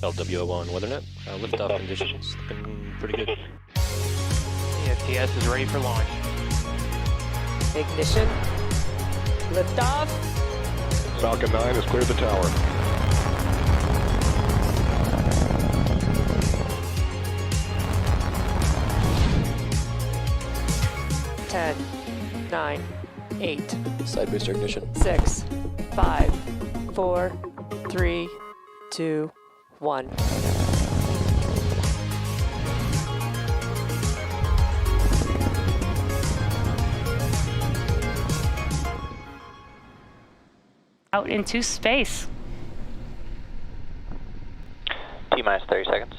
LWO1 WeatherNet. Liftoff conditions looking pretty good. ESTS is ready for launch. Ignition. Liftoff. Falcon 9 has cleared the tower. Ten, 9, 8, Side booster ignition. 6, 5, 4, 3, 2, 1. Out into space. T-minus 30 seconds.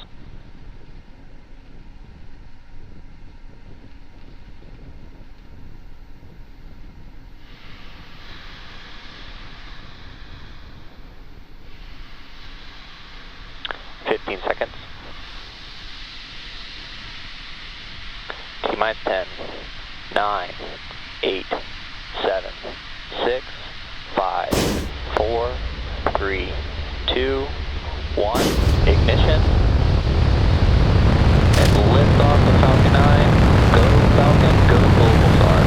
Seconds. T-minus 10, 9, 8, 7, 6, 5, 4, 3, 2, 1. Ignition. And lift off the Falcon 9. Go Falcon, go Globalstar.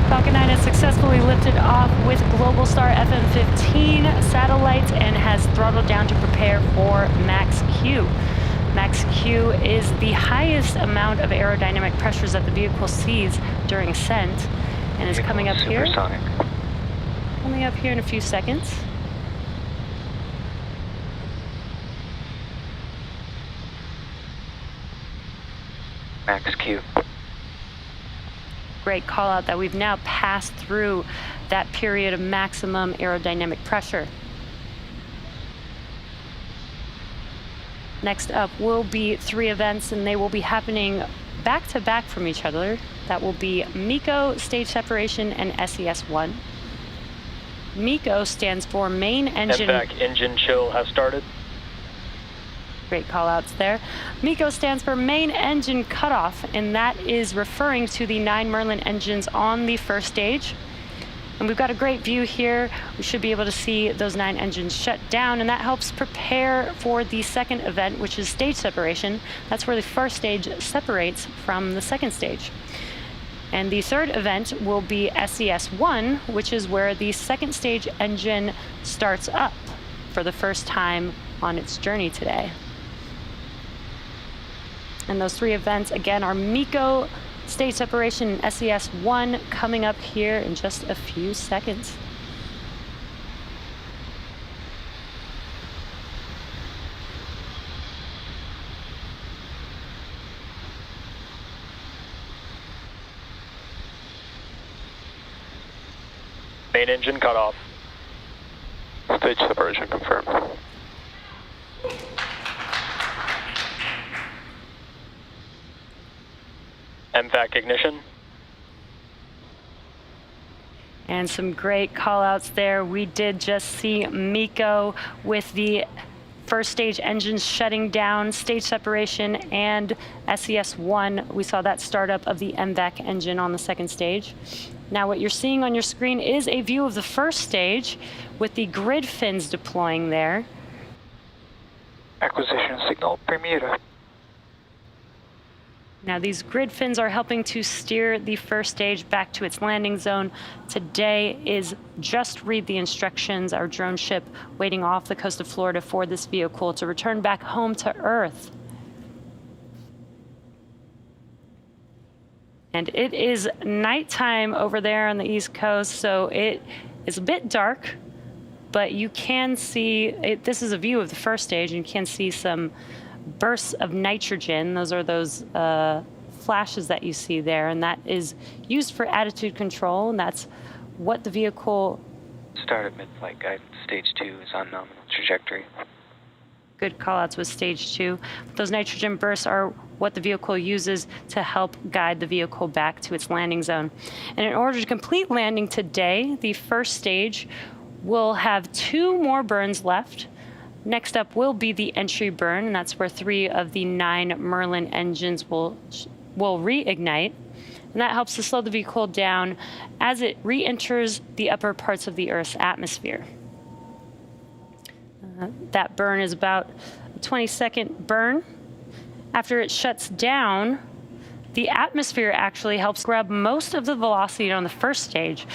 Falcon 9 has successfully lifted off with Globalstar FM15 satellites and has throttled down to prepare for Max Q. Max Q is the highest amount of aerodynamic pressures that the vehicle sees during ascent and is coming up here. Coming up here in a few seconds. Max Q. Great call out that we've now passed through that period of maximum aerodynamic pressure. Next up will be 3 events, and they will be happening back to back from each other. That will be MECO, stage separation, and SES-1. MECO stands for main engine. MVAC engine chill has started. Great call outs there. MECO stands for main engine cutoff, and that is referring to the 9 Merlin engines on the first stage. And we've got a great view here. We should be able to see those 9 engines shut down, and that helps prepare for the second event, which is stage separation. That's where the first stage separates from the second stage. And the third event will be SES-1, which is where the second stage engine starts up for the first time on its journey today. And those 3 events, again, are MECO, stage separation, and SES-1 coming up here in just a few seconds. Main engine cut off. Stage separation confirmed. MVAC ignition. And some great call outs there. We did just see MECO with the first stage engines shutting down, stage separation, and SES-1. We saw that startup of the MVAC engine on the second stage. Now what you're seeing on your screen is a view of the first stage with the grid fins deploying there. Acquisition signal Bermuda. Now these grid fins are helping to steer the first stage back to its landing zone. Today is just read the instructions, our drone ship waiting off the coast of Florida for this vehicle to return back home to Earth. And it is nighttime over there on the East Coast, so it is a bit dark, but you can see, this is a view of the first stage, and you can see some bursts of nitrogen. Those are those flashes that you see there, and that is used for attitude control, and that's what the vehicle... Start at mid-flight guidance. Stage 2 is on nominal trajectory. Good callouts with stage 2. Those nitrogen bursts are what the vehicle uses to help guide the vehicle back to its landing zone. And in order to complete landing today, the first stage will have 2 more burns left. Next up will be the entry burn, and that's where 3 of the 9 Merlin engines will reignite. And that helps to slow the vehicle down as it re-enters the upper parts of the Earth's atmosphere. That burn is about a 20-second burn. After it shuts down, the atmosphere actually helps grab most of the velocity on the first stage.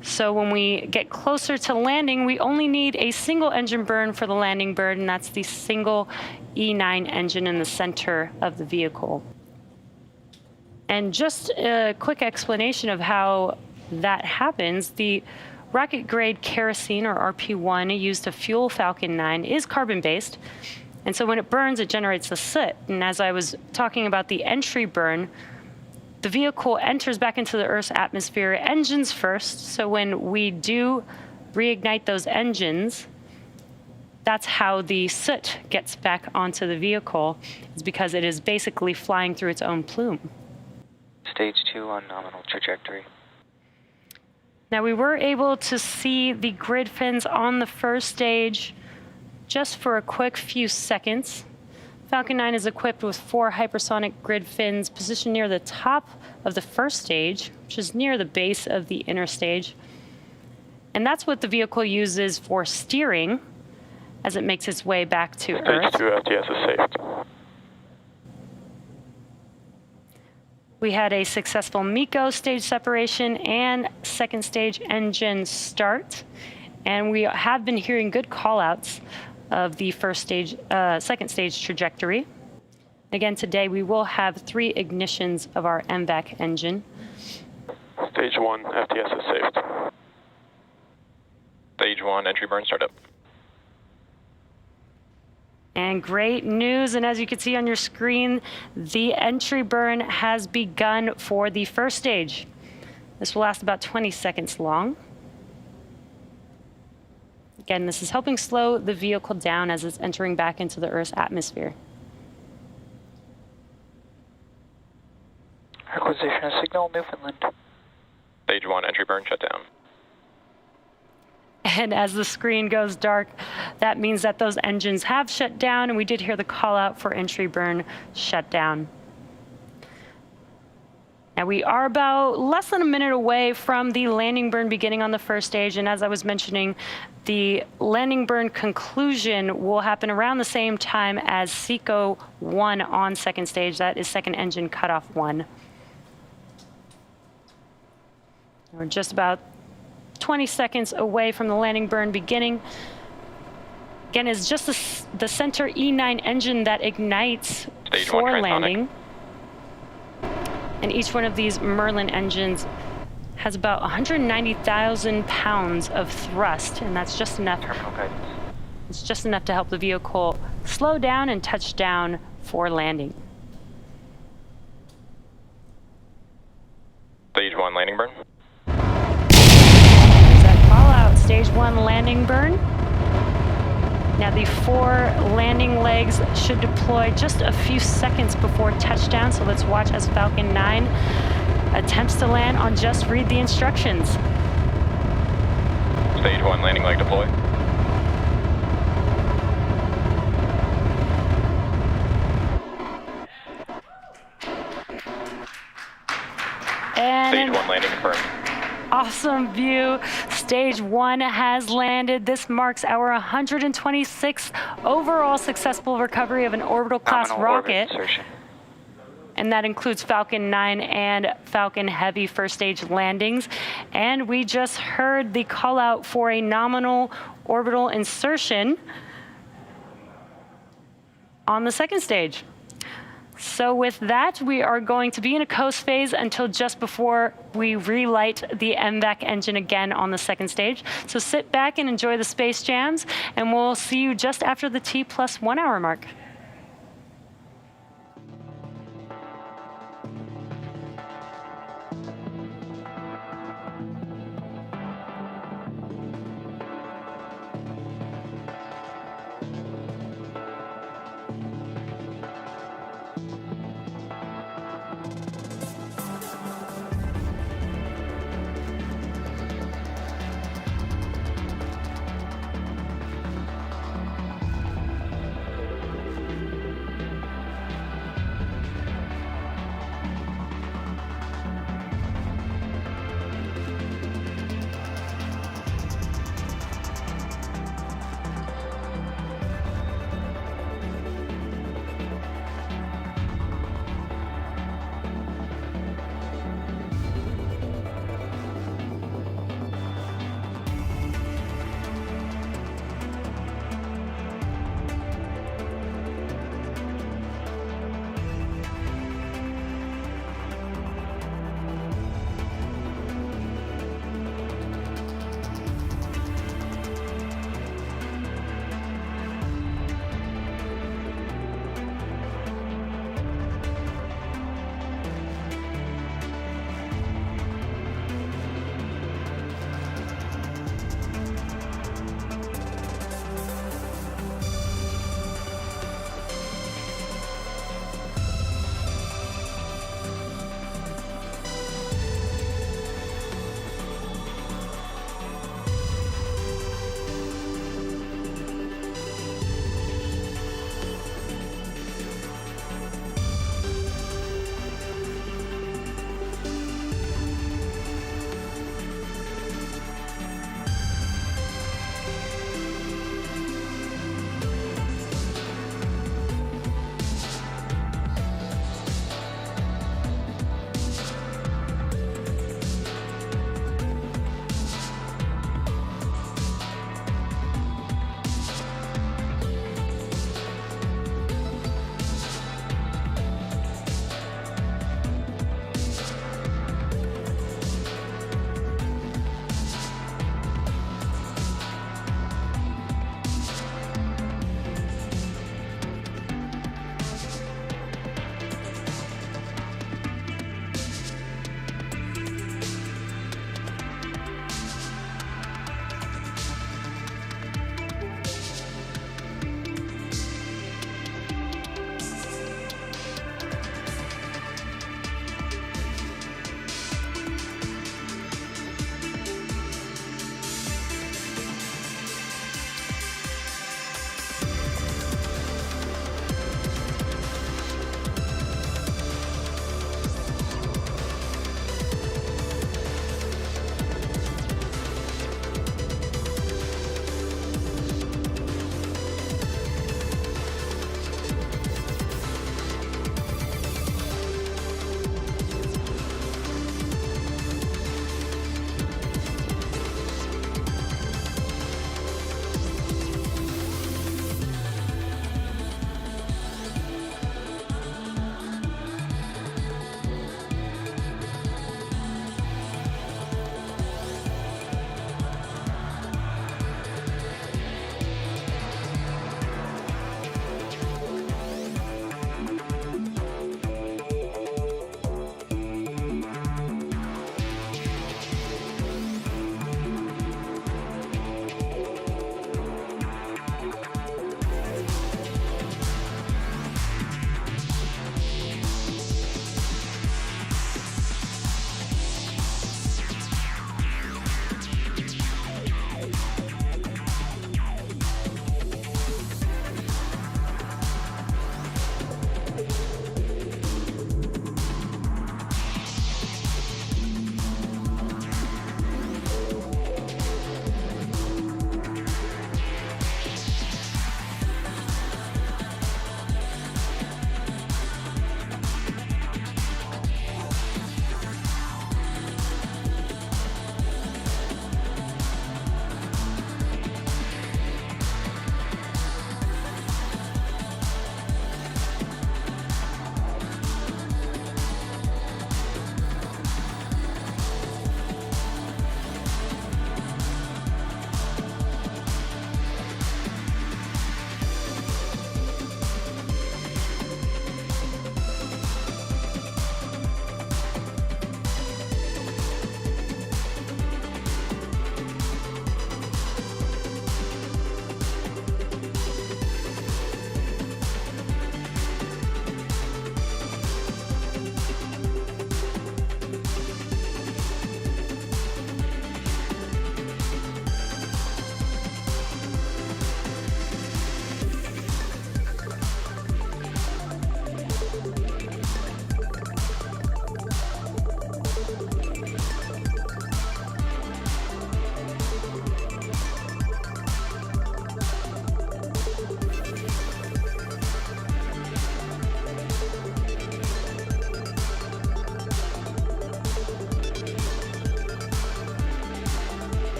So when we get closer to landing, we only need a single engine burn for the landing bird, and that's the single E9 engine in the center of the vehicle. And just a quick explanation of how that happens, the rocket-grade kerosene, or RP1, used to fuel Falcon 9 is carbon-based. And so when it burns, it generates a soot. And as I was talking about the entry burn, the vehicle enters back into the Earth's atmosphere, engines first. So when we do reignite those engines, that's how the soot gets back onto the vehicle, is because it is basically flying through its own plume. Stage 2 on nominal trajectory. Now, we were able to see the grid fins on the first stage just for a quick few seconds. Falcon 9 is equipped with 4 hypersonic grid fins positioned near the top of the first stage, which is near the base of the inner stage. And that's what the vehicle uses for steering as it makes its way back to Earth. Stage 2 FTS is safe. We had a successful MECO stage separation and second stage engine start. And we have been hearing good callouts of the second stage trajectory. Again, today we will have 3 ignitions of our MVAC engine. Stage 1 FTS is safe. Stage 1 entry burn startup. And great news, and as you can see on your screen, the entry burn has begun for the first stage. This will last about 20 seconds long. Again, this is helping slow the vehicle down as it's entering back into the Earth's atmosphere. Acquisition of signal, Newfoundland. Stage 1 entry burn shut down. And as the screen goes dark, that means that those engines have shut down, and we did hear the call out for entry burn shut down. Now we are about less than a minute away from the landing burn beginning on the first stage, and as I was mentioning, the landing burn conclusion will happen around the same time as SECO 1 on second stage. That is second engine cutoff 1. We're just about 20 seconds away from the landing burn beginning. Again, it's just the center E9 engine that ignites Stage for 1 landing. And each one of these Merlin engines has about 190,000 pounds of thrust, and that's just enough. Terminal guidance. It's just enough to help the vehicle slow down and touch down for landing. Stage 1 landing burn. Call out stage 1 landing burn. Now the 4 landing legs should deploy just a few seconds before touchdown, so let's watch as Falcon 9 attempts to land on just read the instructions. Stage 1 landing leg deploy. And Stage 1 landing confirmed. awesome view. Stage 1 has landed. This marks our 126th overall successful recovery of an orbital class Nominal orbit rocket. insertion. And that includes Falcon 9 and Falcon Heavy first stage landings. And we just heard the call out for a nominal orbital insertion on the second stage. So with that, we are going to be in a coast phase until just before we relight the MVAC engine again on the second stage. So sit back and enjoy the space jams, and we'll see you just after the T+1 hour mark.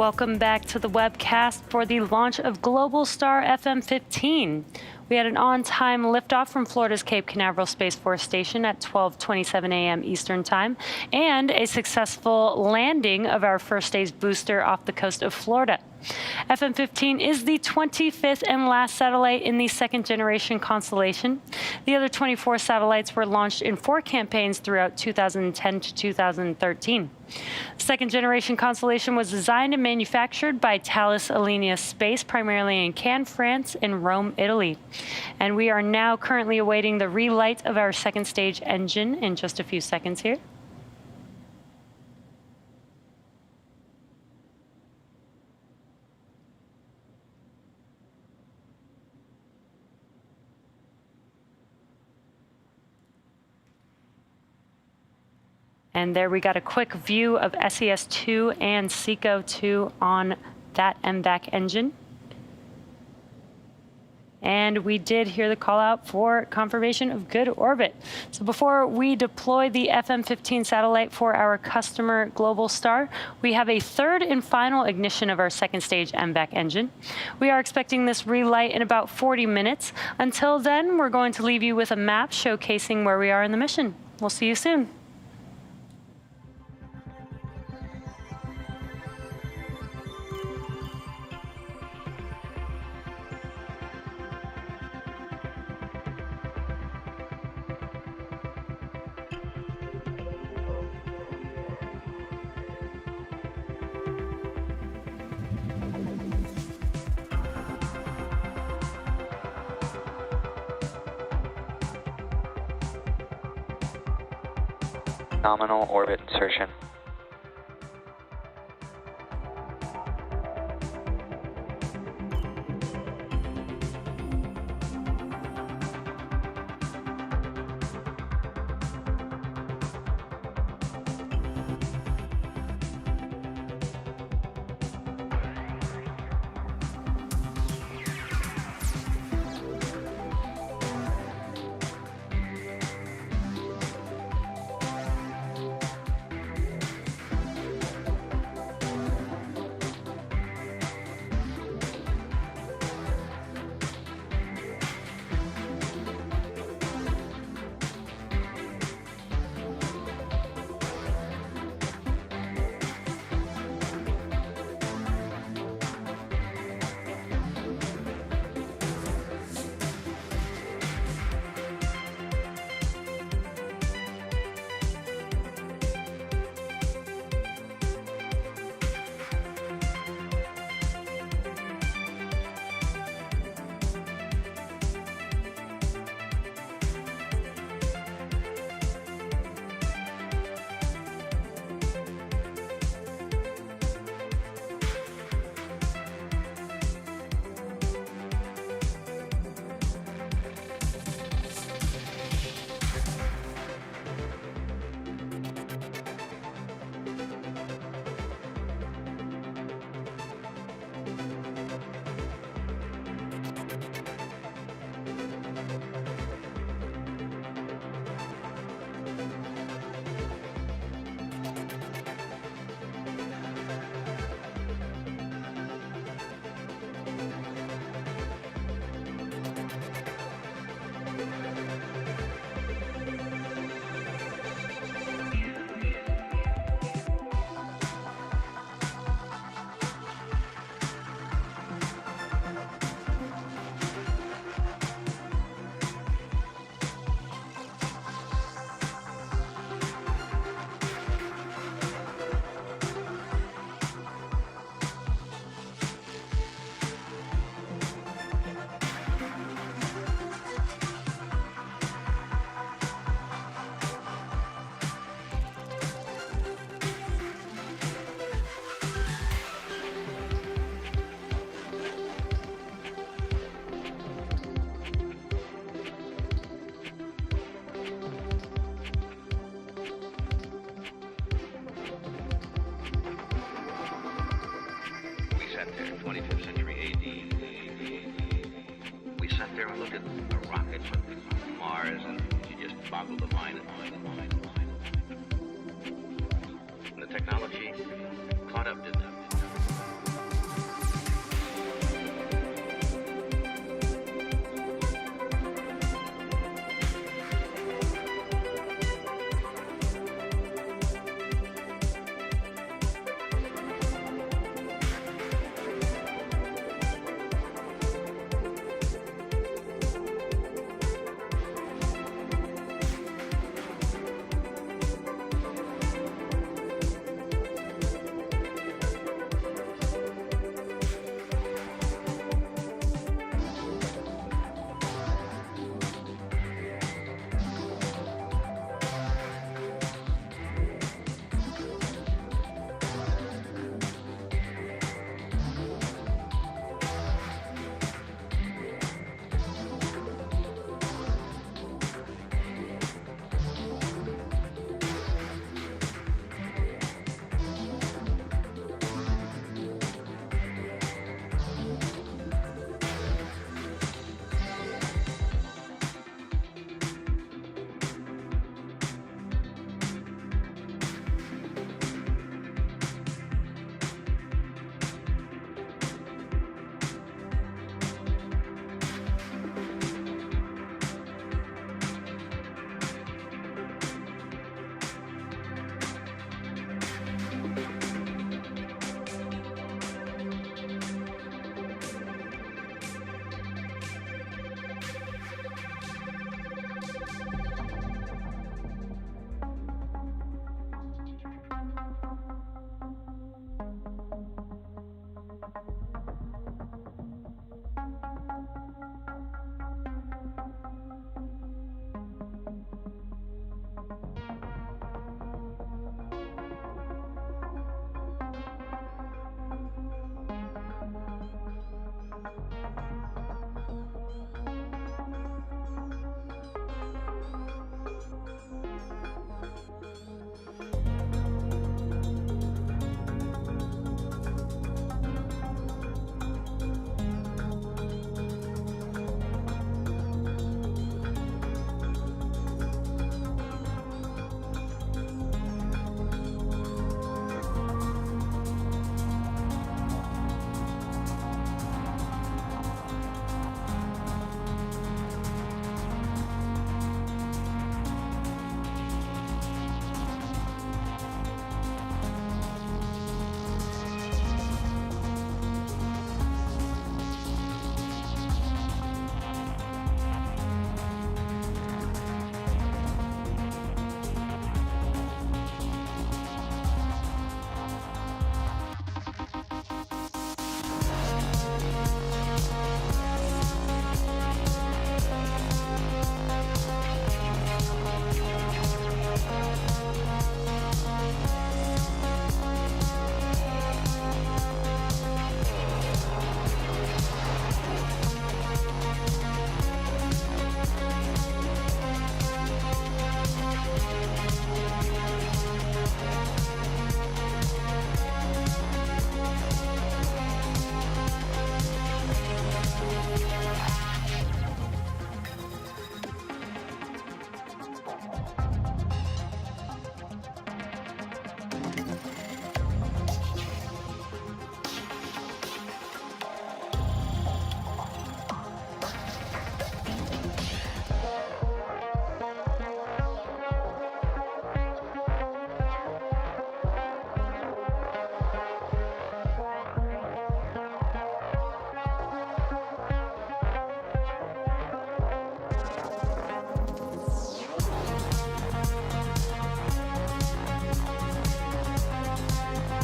Welcome back to the webcast for the launch of Globalstar FM15. We had an on-time liftoff from Florida's Cape Canaveral Space Force Station at 12:27 a.m. Eastern Time, and a successful landing of our first stage booster off the coast of Florida. FM15 is the 25th and last satellite in the second-generation constellation. The other 24 satellites were launched in 4 campaigns throughout 2010 to 2013. The second-generation constellation was designed and manufactured by Thales Alenia Space, primarily in Cannes, France, and Rome, Italy. And we are now currently awaiting the relight of our second-stage engine in just a few seconds here. And there we got a quick view of SES-2 and SECO-2 on that MVAC engine. And we did hear the call out for confirmation of good orbit. So before we deploy the FM15 satellite for our customer Globalstar, we have a third and final ignition of our second stage MVAC engine. We are expecting this relight in about 40 minutes. Until then, we're going to leave you with a map showcasing where we are in the mission. We'll see you soon. Nominal orbit insertion. boggle the mind. And the technology caught up to them.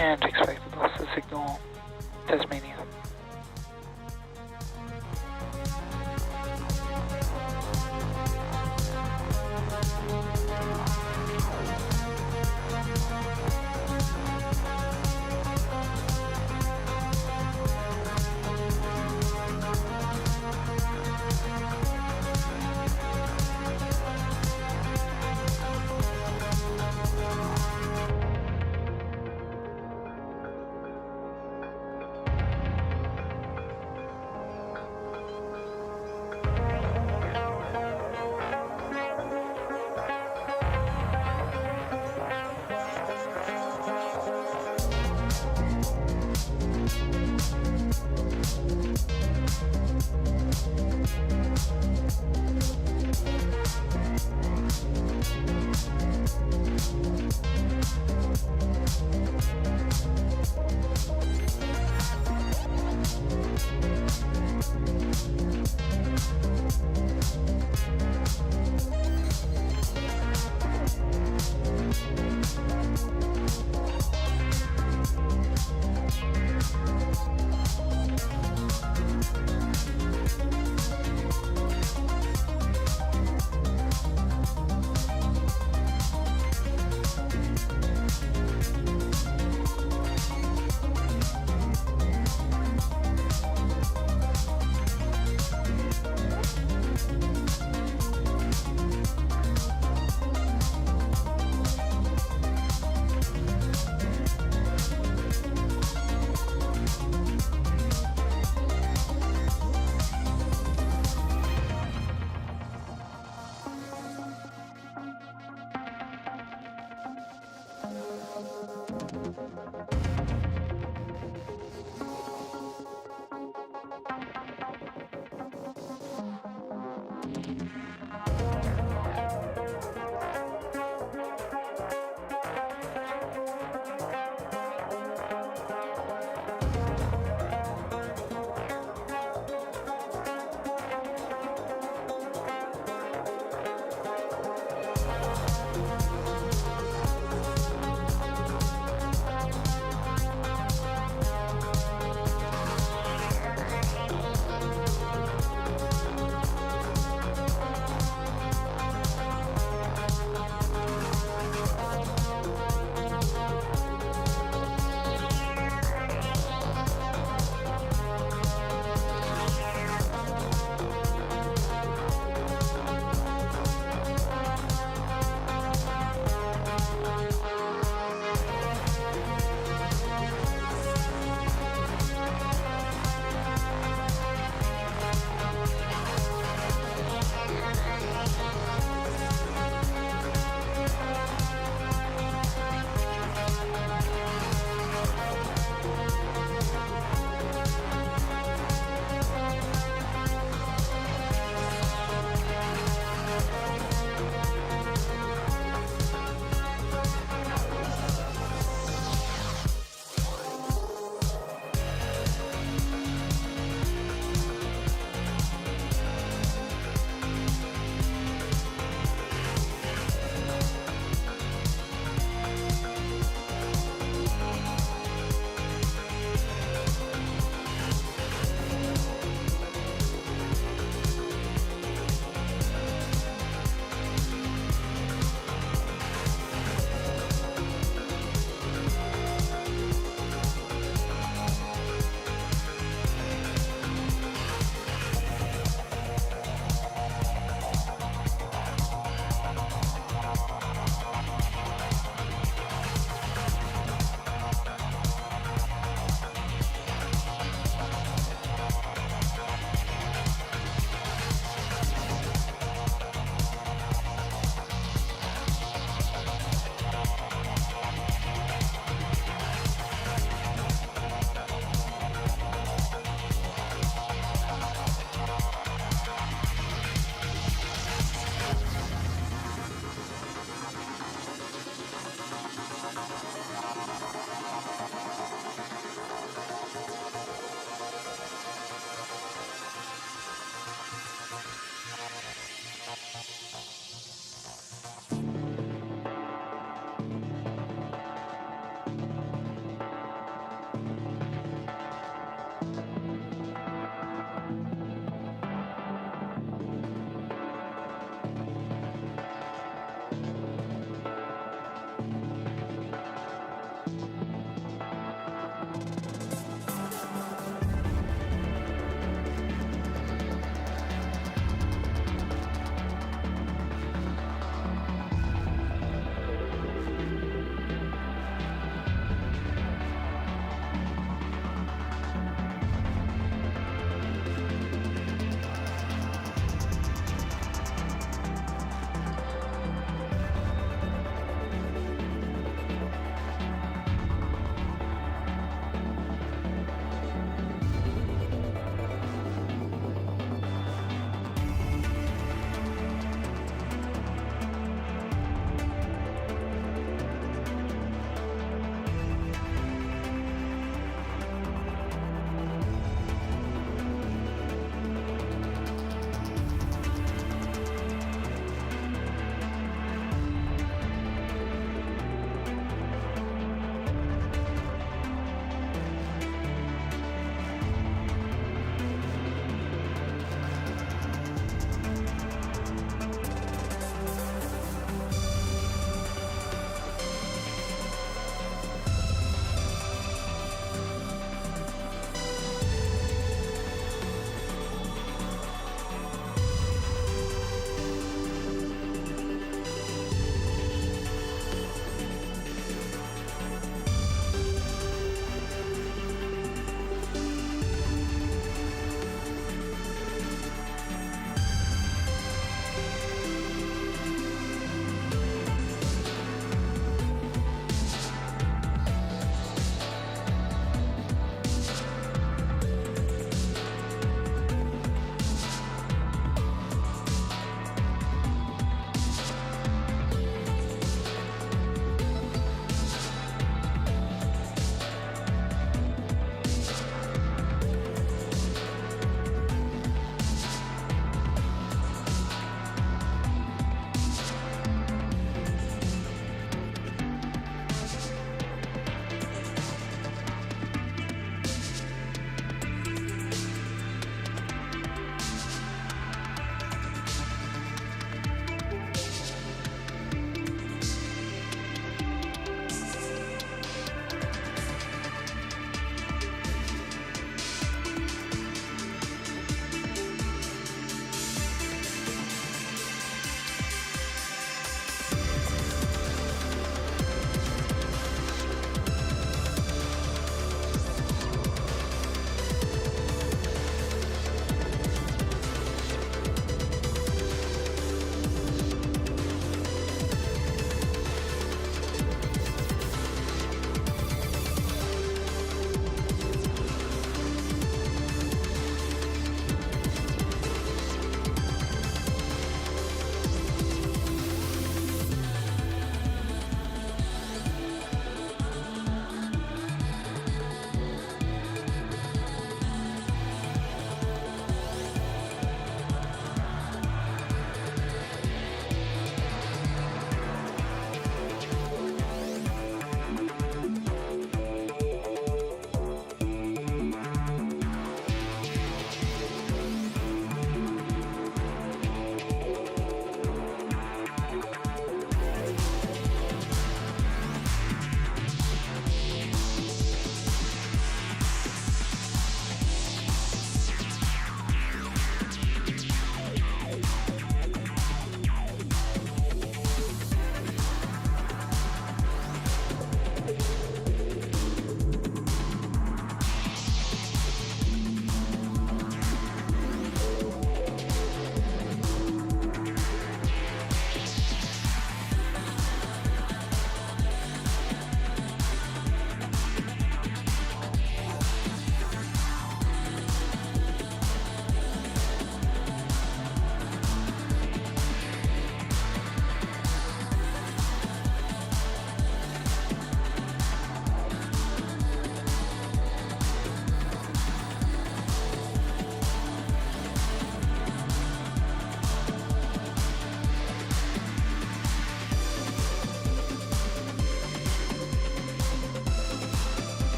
And expected loss of signal, Tasmania.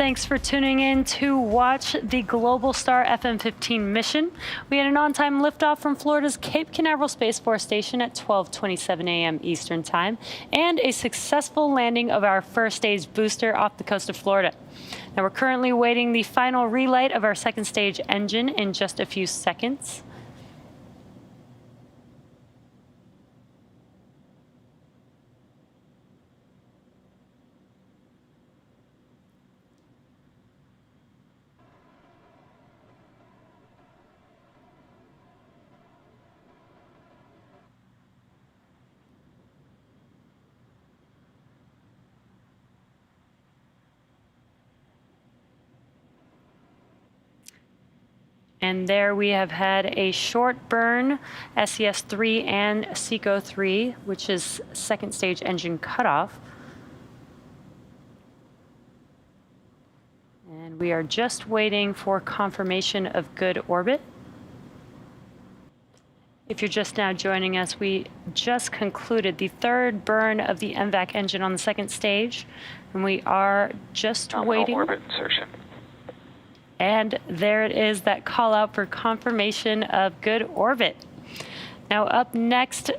Thanks for tuning in to watch the Globalstar FM15 mission. We had an on-time liftoff from Florida's Cape Canaveral Space Force Station at 12:27 a.m. Eastern Time, and a successful landing of our first stage booster off the coast of Florida. Now we're currently waiting the final relight of our second stage engine in just a few seconds. And there we have had a short burn SES-3 and SECO-3, which is second stage engine cutoff. And we are just waiting for confirmation of good orbit. If you're just now joining us, we just concluded the third burn of the MVAC engine on the second stage, and we are just waiting. Orbit insertion. And there it is, that call out for confirmation of good orbit. Now up next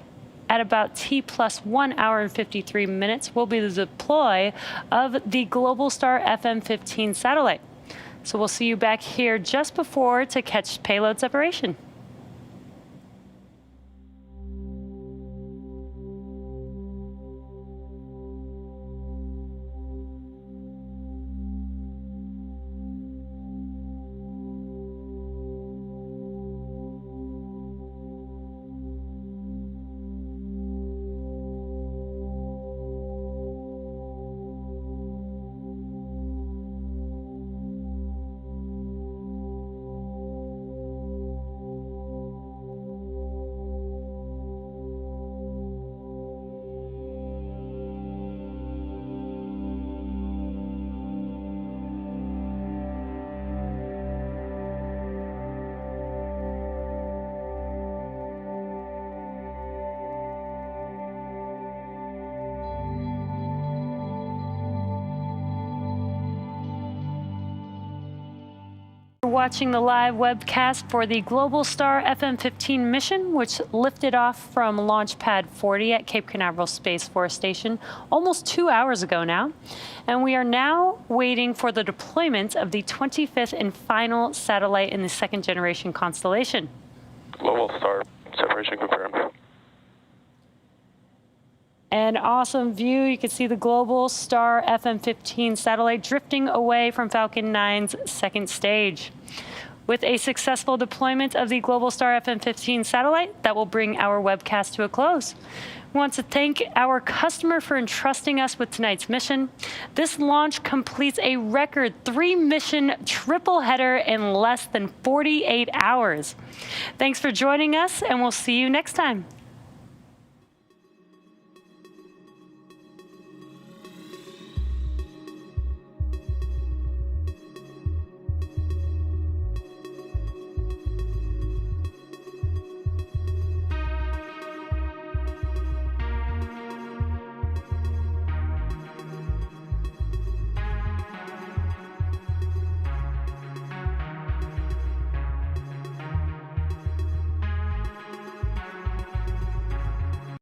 at about T+1 hour and 53 minutes will be the deploy of the Globalstar FM15 satellite. So we'll see you back here just before to catch payload separation. Watching the live webcast for the Globalstar FM15 mission, which lifted off from Launch Pad 40 at Cape Canaveral Space Force Station almost 2 hours ago now. And we are now waiting for the deployment of the 25th and final satellite in the second generation constellation. Globalstar, separation confirmed. An awesome view. You can see the Globalstar FM15 satellite drifting away from Falcon 9's second stage. With a successful deployment of the Globalstar FM15 satellite, that will bring our webcast to a close. We want to thank our customer for entrusting us with tonight's mission. This launch completes a record 3-mission triple header in less than 48 hours. Thanks for joining us, and we'll see you next time.